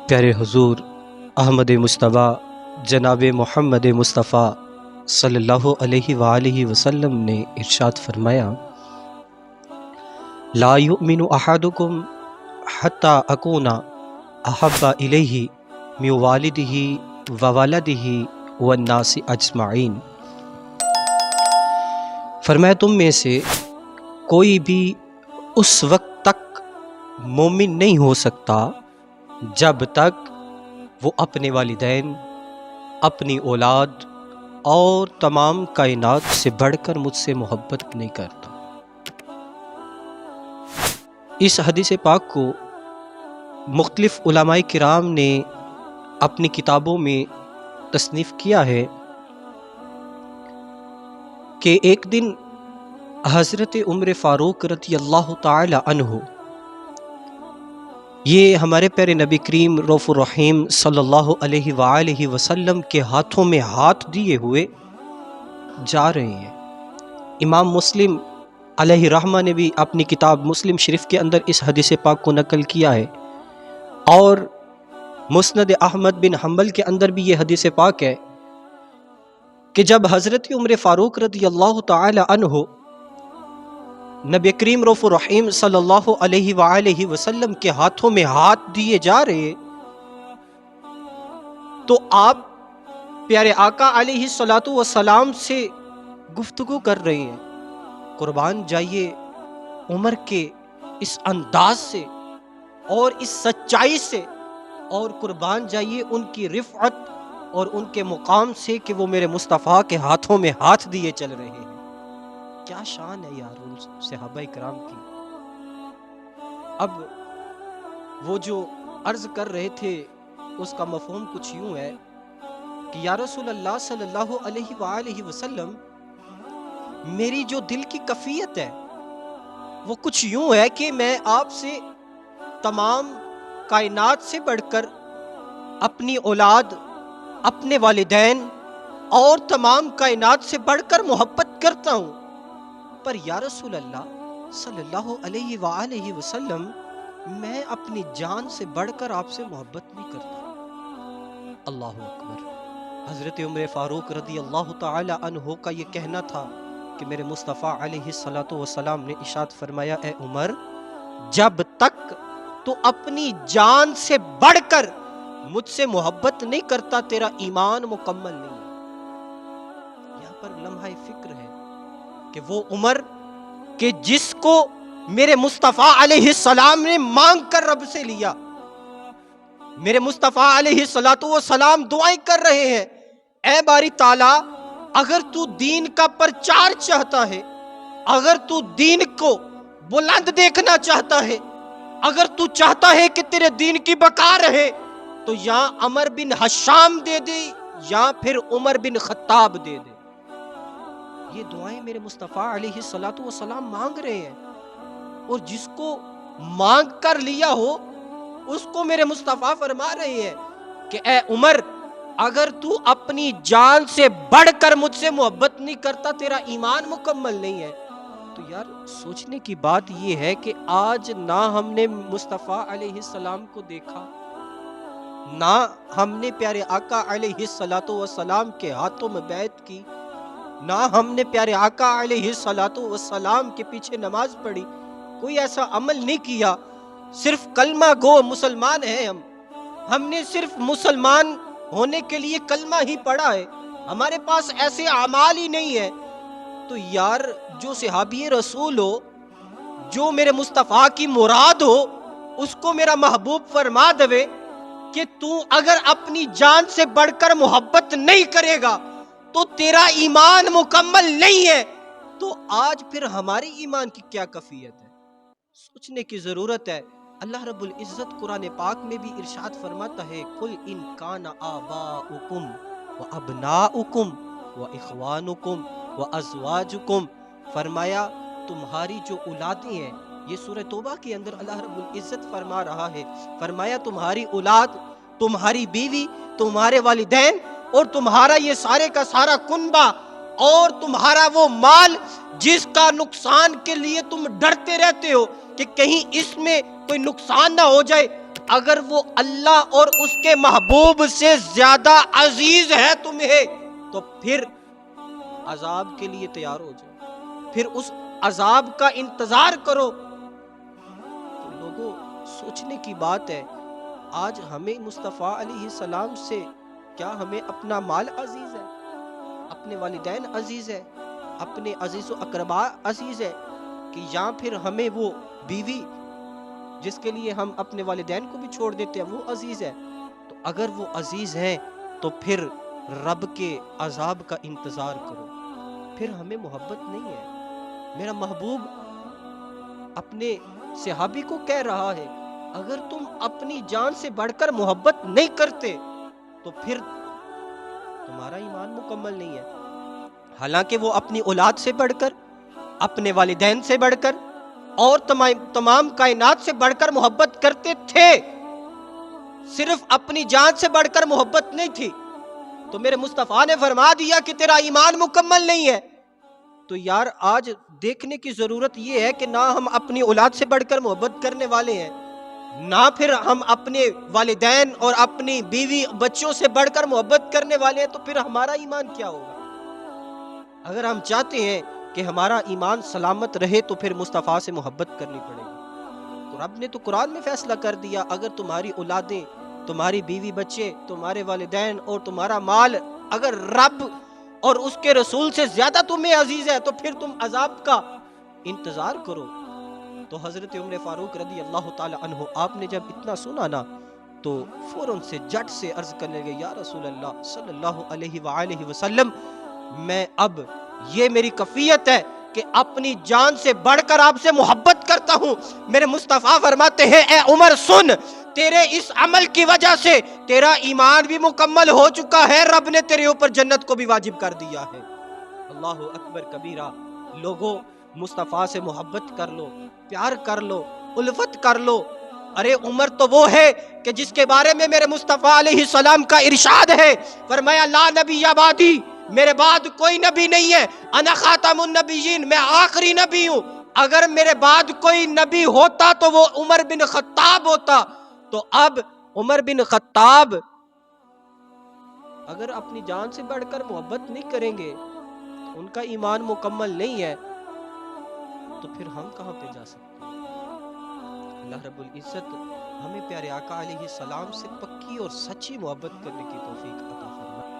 پیارے حضور احمد مصطفیٰ جناب محمد مصطفیٰ صلی اللہ علیہ وآلہ وسلم نے ارشاد فرمایا، لا یؤمن احدکم حتی اکون احب الیہ من والدہ وولدہ والناس اجمعین۔ فرمایا تم میں سے کوئی بھی اس وقت تک مومن نہیں ہو سکتا جب تک وہ اپنے والدین، اپنی اولاد اور تمام کائنات سے بڑھ کر مجھ سے محبت نہیں کرتا۔ اس حدیث پاک کو مختلف علماء کرام نے اپنی کتابوں میں تصنیف کیا ہے کہ ایک دن حضرت عمر فاروق رضی اللہ تعالی عنہ، یہ ہمارے پیارے نبی کریم رؤوف الرحیم صلی اللہ علیہ وآلہ وسلم کے ہاتھوں میں ہاتھ دیے ہوئے جا رہے ہیں۔ امام مسلم علیہ رحمہ نے بھی اپنی کتاب مسلم شریف کے اندر اس حدیث پاک کو نقل کیا ہے، اور مسند احمد بن حنبل کے اندر بھی یہ حدیث پاک ہے کہ جب حضرت عمر فاروق رضی اللہ تعالی عنہ نبی کریم رؤوف الرحیم صلی اللہ علیہ وآلہ وسلم کے ہاتھوں میں ہاتھ دیے جا رہے، تو آپ پیارے آقا علیہ الصلوۃ والسلام سے گفتگو کر رہے ہیں۔ قربان جائیے عمر کے اس انداز سے اور اس سچائی سے، اور قربان جائیے ان کی رفعت اور ان کے مقام سے کہ وہ میرے مصطفیٰ کے ہاتھوں میں ہاتھ دیے چل رہے ہیں۔ کیا شان ہے یار ان صحابہ کرام کی۔ اب وہ جو عرض کر رہے تھے اس کا مفہوم کچھ یوں ہے کہ یا رسول اللہ صلی اللہ علیہ وآلہ وسلم، میری جو دل کی کیفیت ہے وہ کچھ یوں ہے کہ میں آپ سے تمام کائنات سے بڑھ کر اپنی اولاد، اپنے والدین اور تمام کائنات سے بڑھ کر محبت کرتا ہوں، پر یا رسول اللہ صلی اللہ علیہ وآلہ وسلم، میں اپنی جان سے بڑھ کر آپ سے محبت نہیں کرتا۔ اللہ اکبر۔ حضرت عمر فاروق رضی اللہ تعالی عنہ کا یہ کہنا تھا کہ میرے مصطفیٰ علیہ الصلوۃ والسلام نے ارشاد فرمایا، اے عمر، جب تک تو اپنی جان سے بڑھ کر مجھ سے محبت نہیں کرتا تیرا ایمان مکمل نہیں ہے۔ یہاں پر لمحہ فکر ہے کہ وہ عمر کہ جس کو میرے مصطفیٰ علیہ السلام نے مانگ کر رب سے لیا، میرے مصطفیٰ علیہ الصلوۃ والسلام دعائیں کر رہے ہیں، اے باری تعالیٰ، اگر تو دین کا پرچار چاہتا ہے، اگر تو دین کو بلند دیکھنا چاہتا ہے، اگر تو چاہتا ہے کہ تیرے دین کی بقا رہے، تو یا عمر بن حشام دے دے یا پھر عمر بن خطاب دے دے۔ یہ دعائیں میرے مصطفیٰ علیہ الصلوۃ والسلام مانگ رہے ہیں، اور جس کو مانگ کر لیا ہو اس کو میرے مصطفیٰ فرما رہے ہیں کہ اے عمر، اگر تو اپنی جان سے بڑھ کر مجھ سے محبت نہیں کرتا تیرا ایمان مکمل نہیں ہے۔ تو یار سوچنے کی بات یہ ہے کہ آج نہ ہم نے مصطفیٰ علیہ السلام کو دیکھا، نہ ہم نے پیارے آقا علیہ الصلوۃ والسلام کے ہاتھوں میں بیعت کی، نہ ہم نے پیارے آقا علیہ الصلوۃ والسلام کے پیچھے نماز پڑھی، کوئی ایسا عمل نہیں کیا، صرف کلمہ گو مسلمان ہیں ہم نے صرف مسلمان ہونے کے لیے کلمہ ہی پڑھا ہے، ہمارے پاس ایسے اعمال ہی نہیں ہے۔ تو یار جو صحابی رسول ہو، جو میرے مصطفیٰ کی مراد ہو، اس کو میرا محبوب فرما دے کہ تو اگر اپنی جان سے بڑھ کر محبت نہیں کرے گا تو تیرا ایمان مکمل نہیں ہے، تو آج پھر ہماری ایمان کی کیا کیفیت ہے؟ سوچنے کی ضرورت ہے۔ اللہ رب العزت قرآن پاک میں بھی ارشاد فرماتا ہے، قُلْ إِنْ كَانَ آبَاؤُكُمْ وَأَبْنَاؤُكُمْ وَإِخْوَانُكُمْ وَأَزْوَاجُكُمْ، فرمایا تمہاری جو اولادیں ہیں، یہ سورہ توبہ کے اندر اللہ رب العزت فرما رہا ہے، فرمایا تمہاری اولاد، تمہاری بیوی، تمہارے والدین اور تمہارا یہ سارے کا سارا کنبہ اور تمہارا وہ مال جس کا نقصان کے لیے تم ڈرتے رہتے ہو کہ کہیں اس میں کوئی نقصان نہ ہو جائے، اگر وہ اللہ اور اس کے محبوب سے زیادہ عزیز ہے تمہیں تو پھر عذاب کے لیے تیار ہو جاؤ، پھر اس عذاب کا انتظار کرو۔ تو لوگوں، سوچنے کی بات ہے، آج ہمیں مصطفیٰ علیہ السلام سے کیا ہمیں اپنا مال عزیز ہے، اپنے والدین عزیز ہے، اپنے عزیز و اقربا عزیز ہے، کہ یا پھر ہمیں وہ بیوی جس کے لیے ہم اپنے والدین کو بھی چھوڑ دیتے ہیں وہ عزیز ہے؟ تو اگر وہ عزیز ہیں تو پھر رب کے عذاب کا انتظار کرو، پھر ہمیں محبت نہیں ہے۔ میرا محبوب اپنے صحابی کو کہہ رہا ہے، اگر تم اپنی جان سے بڑھ کر محبت نہیں کرتے تو پھر تمہارا ایمان مکمل نہیں ہے۔ حالانکہ وہ اپنی اولاد سے بڑھ کر، اپنے والدین سے بڑھ کر اور تمام کائنات سے بڑھ کر محبت کرتے تھے، صرف اپنی جان سے بڑھ کر محبت نہیں تھی۔ تو میرے مصطفیٰ نے فرما دیا کہ تیرا ایمان مکمل نہیں ہے۔ تو یار آج دیکھنے کی ضرورت یہ ہے کہ نہ ہم اپنی اولاد سے بڑھ کر محبت کرنے والے ہیں، نہ پھر ہم اپنے والدین اور اپنی بیوی بچوں سے بڑھ کر محبت کرنے والے ہیں، تو پھر ہمارا ایمان کیا ہوگا؟ اگر ہم چاہتے ہیں کہ ہمارا ایمان سلامت رہے تو پھر مصطفیٰ سے محبت کرنی پڑے گی۔ تو رب نے تو قرآن میں فیصلہ کر دیا، اگر تمہاری اولادیں، تمہاری بیوی بچے، تمہارے والدین اور تمہارا مال اگر رب اور اس کے رسول سے زیادہ تمہیں عزیز ہے تو پھر تم عذاب کا انتظار کرو۔ تو حضرت عمر فاروق رضی اللہ تعالی عنہ، آپ نے جب اتنا سنا نا تو فوراً سے جٹ سے عرض کرنے لگے، یا رسول اللہ صلی اللہ علیہ وآلہ وسلم، میں اب یہ میری کفیت ہے کہ اپنی جان سے بڑھ کر آپ سے محبت کرتا ہوں۔ میرے مصطفیٰ فرماتے ہیں، اے عمر سن، تیرے اس عمل کی وجہ سے تیرا ایمان بھی مکمل ہو چکا ہے، رب نے تیرے اوپر جنت کو بھی واجب کر دیا ہے۔ اللہ اکبر کبیرہ۔ لوگوں، مصطفیٰ سے محبت کر لو، پیار کر لو، الفت کر لو۔ ارے عمر تو وہ ہے کہ جس کے بارے میں میرے مصطفیٰ علیہ السلام کا ارشاد ہے، فرمایا لا نبی بعدی، میرے بعد کوئی نبی نہیں ہے، انا خاتم النبیین، میں آخری نبی ہوں۔ اگر میرے بعد کوئی نبی ہوتا تو وہ عمر بن خطاب ہوتا۔ تو اب عمر بن خطاب اگر اپنی جان سے بڑھ کر محبت نہیں کریں گے، ان کا ایمان مکمل نہیں ہے، تو پھر ہم کہاں پہ جا سکتے ہیں؟ اللہ رب العزت ہمیں پیارے آقا علیہ السلام سے پکی اور سچی محبت کرنے کی توفیق عطا فرمائے۔